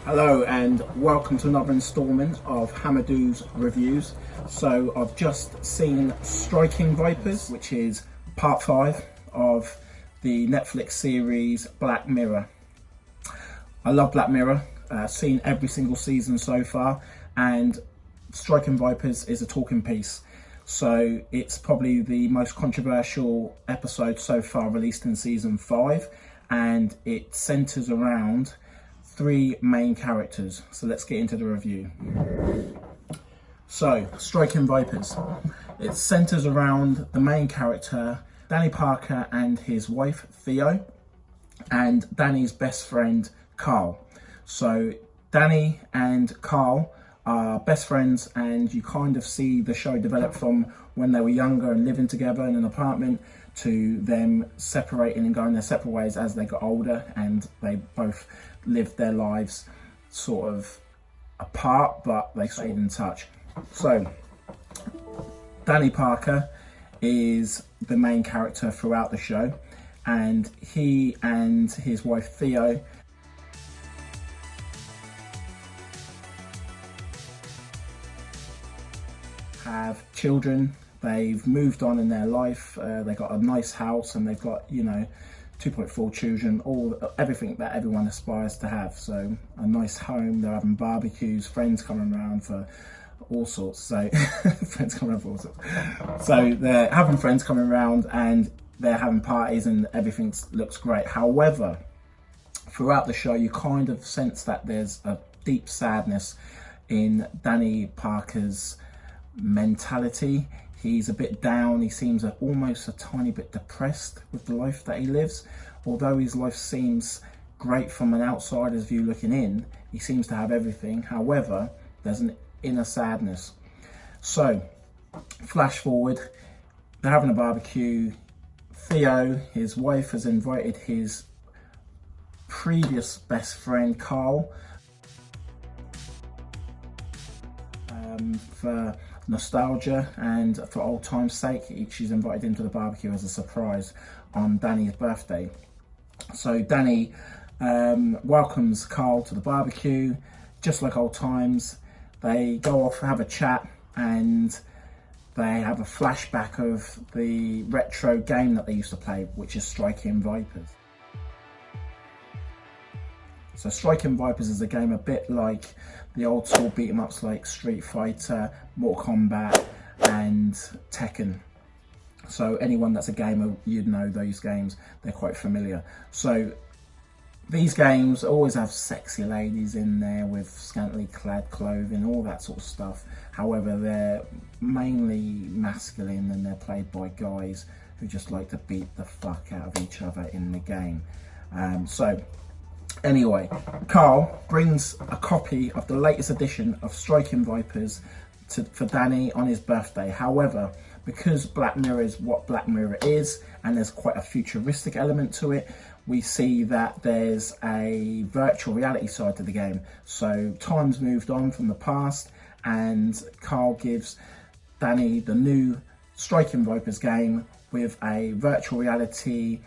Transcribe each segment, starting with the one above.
Hello and welcome to another instalment of Hamadou's Reviews. So I've just seen Striking Vipers, which is part 5 of the Netflix series Black Mirror. I love Black Mirror, seen every single season so far, and Striking Vipers is a talking piece. So it's probably the most controversial episode so far released in season 5, and it centres around 3 main characters. So let's get into the review. So, Striking Vipers. It centres around the main character, Danny Parker, and his wife, Theo, and Danny's best friend, Carl. So, Danny and Carl are best friends, and you kind of see the show develop from when they were younger and living together in an apartment to them separating and going their separate ways as they got older, and they both lived their lives sort of apart, but they stayed in touch. So Danny Parker is the main character throughout the show, and he and his wife Theo have children. They've moved on in their life. They got a nice house, and they've got, 2.4 children, everything that everyone aspires to have. So a nice home. They're having barbecues, friends coming around for all sorts. So friends coming around for all sorts. So they're having friends coming around, and they're having parties, and everything looks great. However, throughout the show, you kind of sense that there's a deep sadness in Danny Parker's mentality. He's a bit down. He seems almost a tiny bit depressed with the life that he lives. Although his life seems great from an outsider's view looking in, he seems to have everything. However, there's an inner sadness. So, flash forward, they're having a barbecue. Theo, his wife, has invited his previous best friend, Carl, for nostalgia and for old time's sake. She's invited him to the barbecue as a surprise on Danny's birthday. So Danny welcomes Carl to the barbecue, just like old times. They go off, have a chat, and they have a flashback of the retro game that they used to play, which is Striking Vipers. So Striking Vipers is a game a bit like the old school beat 'em ups like Street Fighter, Mortal Kombat and Tekken. So anyone that's a gamer, you'd know those games, they're quite familiar. So these games always have sexy ladies in there with scantily clad clothing, all that sort of stuff. However, they're mainly masculine, and they're played by guys who just like to beat the fuck out of each other in the game. Anyway, Carl brings a copy of the latest edition of Striking Vipers for Danny on his birthday. However, because Black Mirror is what Black Mirror is, and there's quite a futuristic element to it, we see that there's a virtual reality side to the game. So time's moved on from the past, and Carl gives Danny the new Striking Vipers game with a virtual reality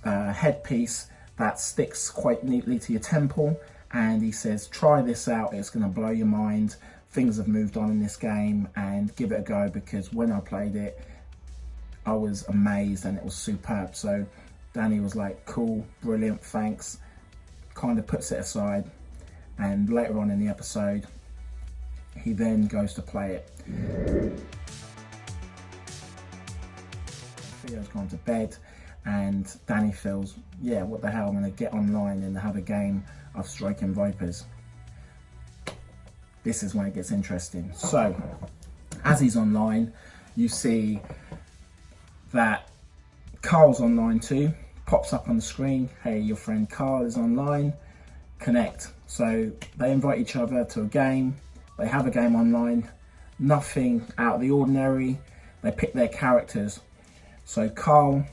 headpiece that sticks quite neatly to your temple, and he says, try this out, it's going to blow your mind. Things have moved on in this game, and give it a go, because when I played it, I was amazed and it was superb. So Danny was like, cool, brilliant, thanks, kind of puts it aside, and later on in the episode he then goes to play it. Theo's gone to bed, and Danny feels, yeah, what the hell, I'm going to get online and have a game of Striking Vipers. This is when it gets interesting. So, as he's online, you see that Carl's online too. Pops up on the screen, hey, your friend Carl is online, connect. So they invite each other to a game. They have a game online, nothing out of the ordinary. They pick their characters. So Carl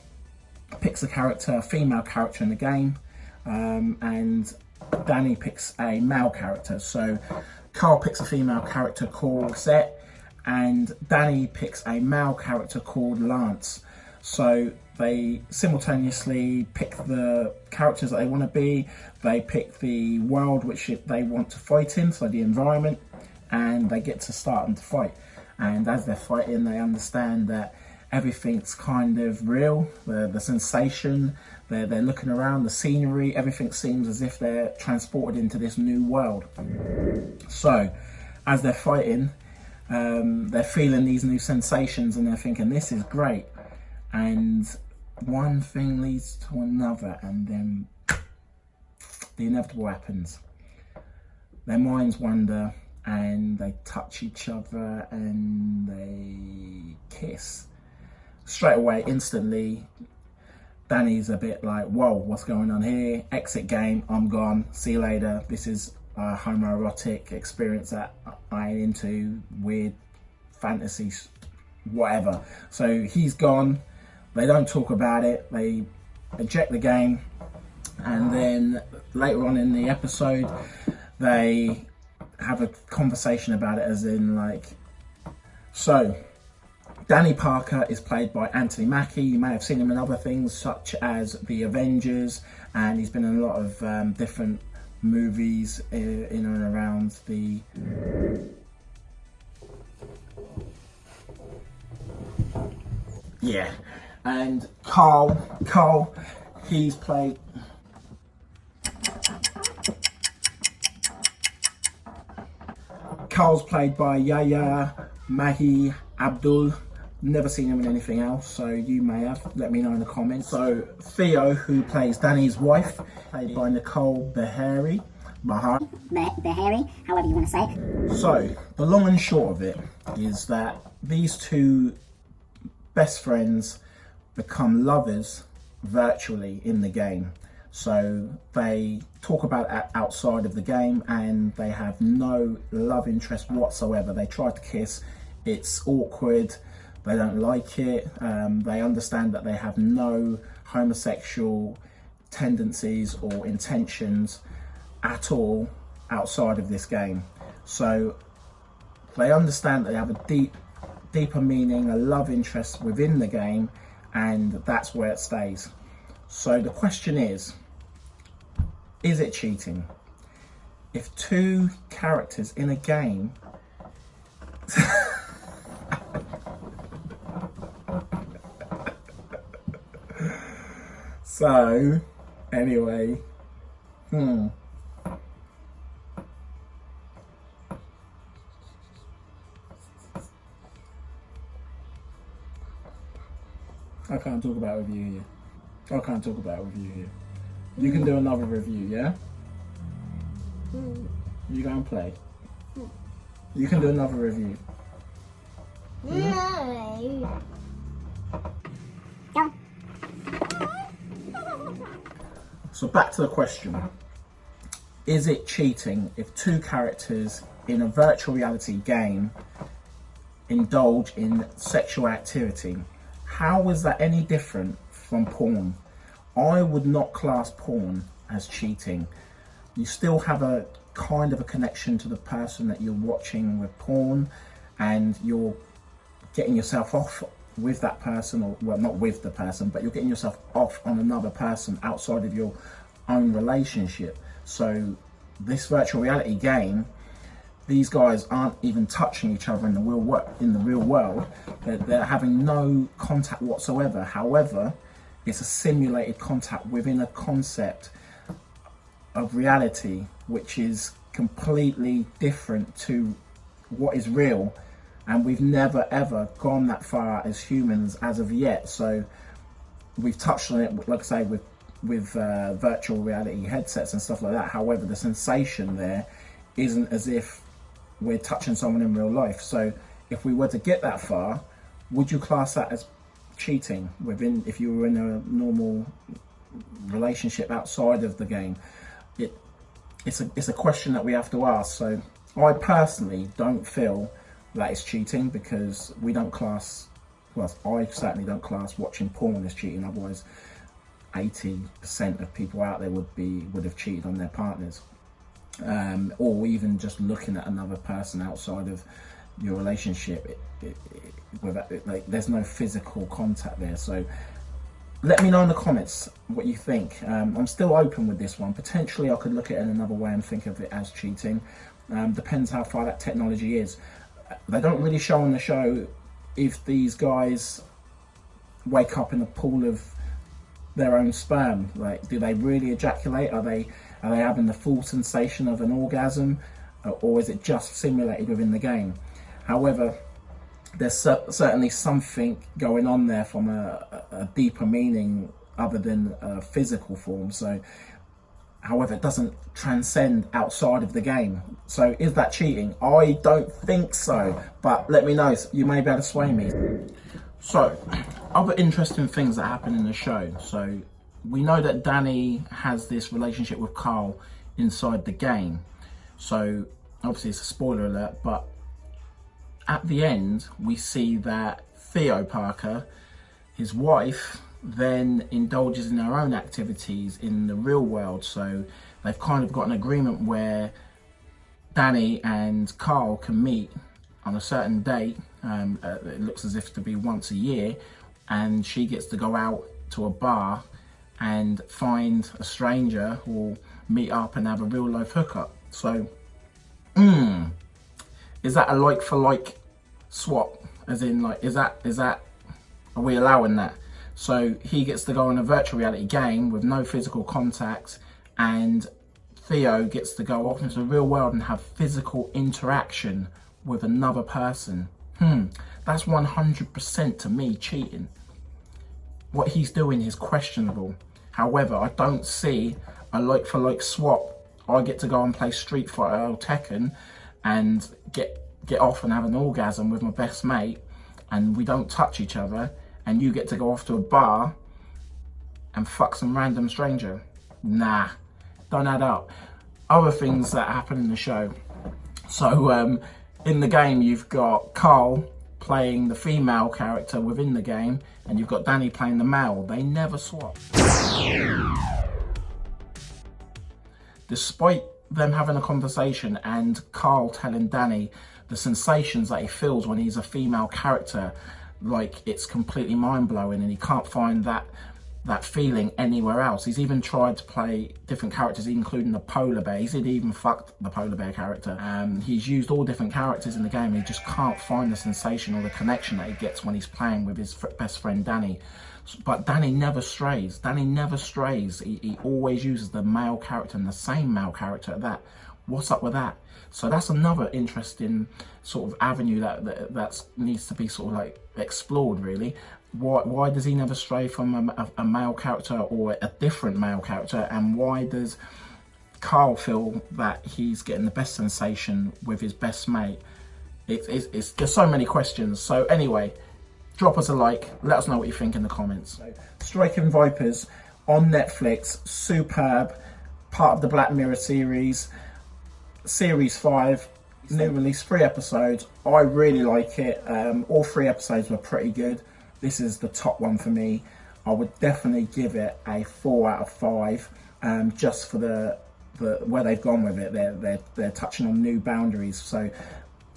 picks a female character in the game, and Danny picks a male character. So Carl picks a female character called Set, and Danny picks a male character called Lance. So they simultaneously pick the characters that they want to be, they pick the world which they want to fight in, so the environment, and they get to start and to fight. And as they're fighting, they understand that everything's kind of real, the sensation, they're looking around, the scenery, everything seems as if they're transported into this new world. So as they're fighting, they're feeling these new sensations and they're thinking, this is great. And one thing leads to another, and then the inevitable happens. Their minds wander and they touch each other and they kiss. Straight away, instantly, Danny's a bit like, whoa, what's going on here? Exit game, I'm gone, see you later. This is a homoerotic experience that I ain't into, weird fantasies, whatever. So he's gone. They don't talk about it, they eject the game, and then later on in the episode they have a conversation about it, as in like, so Danny Parker is played by Anthony Mackie. You may have seen him in other things such as The Avengers, and he's been in a lot of different movies in and around the and Carl, he's played Carl's played by Yahya Mahi Abdul. Never seen him in anything else, so you may have. Let me know in the comments. So Theo, who plays Danny's wife, played by Nicole Beharie, however you want to say it. So the long and short of it is that these two best friends become lovers virtually in the game. So they talk about it outside of the game and they have no love interest whatsoever. They try to kiss, it's awkward, they don't like it, they understand that they have no homosexual tendencies or intentions at all outside of this game. So they understand that they have a deeper meaning, a love interest within the game, and that's where it stays. So the question is it cheating if two characters in a game so anyway, I can't talk about it with you here. I can't talk about it with you here. You can do another review, yeah? You go and play. You can do another review. Yeah? Go. So back to the question. Is it cheating if two characters in a virtual reality game indulge in sexual activity? How is that any different from porn? I would not class porn as cheating. You still have a kind of a connection to the person that you're watching with porn, and you're getting yourself off with that person, or well, not with the person, but you're getting yourself off on another person outside of your own relationship. So this virtual reality game, these guys aren't even touching each other in the real world. They're having no contact whatsoever. However, it's a simulated contact within a concept of reality, which is completely different to what is real. And we've never ever gone that far as humans as of yet. So we've touched on it, like I say, with virtual reality headsets and stuff like that. However, the sensation there isn't as if we're touching someone in real life. So if we were to get that far, would you class that as cheating if you were in a normal relationship outside of the game? It's a question that we have to ask. So I personally don't feel that it's cheating, because we don't class, well, I certainly don't class watching porn as cheating. Otherwise 80% of people out there would have cheated on their partners, or even just looking at another person outside of your relationship. Like, there's no physical contact there. So let me know in the comments what you think. I'm still open with this one. Potentially I could look at it in another way and think of it as cheating. Depends how far that technology is. They don't really show on the show if these guys wake up in a pool of their own sperm. Like, do they really ejaculate? Are they having the full sensation of an orgasm, or is it just simulated within the game? However, there's certainly something going on there from a deeper meaning other than a physical form. So, however, it doesn't transcend outside of the game. So is that cheating? I don't think so, but let me know. You may be able to sway me. So, other interesting things that happen in the show. So we know that Danny has this relationship with Carl inside the game. So obviously it's a spoiler alert, but at the end we see that Theo Parker, his wife, then indulges in their own activities in the real world. So they've kind of got an agreement where Danny and Carl can meet on a certain date. It looks as if to be once a year, and she gets to go out to a bar and find a stranger who will meet up and have a real life hookup. So is that a like for like swap? As in, like, is that are we allowing that? So he gets to go on a virtual reality game with no physical contact, and Theo gets to go off into the real world and have physical interaction with another person. That's 100% to me cheating. What he's doing is questionable. However, I don't see a like for like swap. I get to go and play Street Fighter or Tekken and get off and have an orgasm with my best mate, and we don't touch each other, and you get to go off to a bar and fuck some random stranger. Nah, don't add up. Other things that happen in the show. So in the game you've got Carl playing the female character within the game, and you've got Danny playing the male. They never swap. Despite them having a conversation and Carl telling Danny the sensations that he feels when he's a female character, like, it's completely mind-blowing, and he can't find that feeling anywhere else. He's even tried to play different characters, including the polar bear. He's even fucked the polar bear character. He's used all different characters in the game. He just can't find the sensation or the connection that he gets when he's playing with his best friend Danny. But Danny never strays. Danny never strays. He always uses the male character, and the same male character at that. What's up with that? So that's another interesting sort of avenue that needs to be sort of like explored, really. Why does he never stray from a male character or a different male character, and why does Carl feel that he's getting the best sensation with his best mate? It's there's so many questions. So anyway, drop us a like, let us know what you think in the comments. Striking Vipers on Netflix, superb, part of the Black Mirror series, series 5, new release, 3 episodes. I really like it. All 3 episodes were pretty good. This is the top one for me. I would definitely give it a 4 out of 5, just for the where they've gone with it. They're touching on new boundaries. So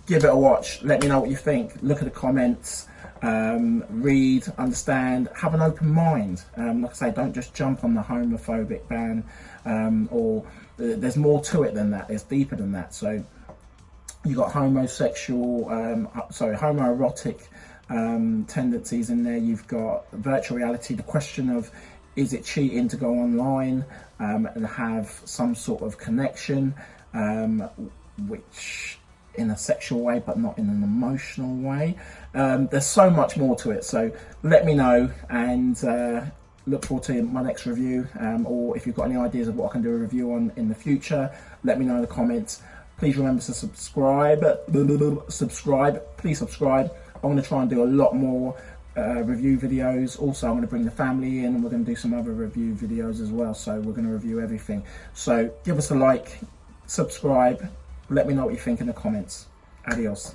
give it a watch. Let me know what you think. Look at the comments. Read, understand, have an open mind. Like I say, don't just jump on the homophobic ban, or there's more to it than that. It's deeper than that. So you got homoerotic tendencies in there. You've got virtual reality, the question of, is it cheating to go online and have some sort of connection, which in a sexual way but not in an emotional way. There's so much more to it, so let me know, and look forward to my next review, or if you've got any ideas of what I can do a review on in the future, let me know in the comments. Please remember to subscribe. Please subscribe. I'm going to try and do a lot more review videos. Also, I'm going to bring the family in, and we're going to do some other review videos as well. So we're going to review everything. So give us a like, subscribe, let me know what you think in the comments. Adios.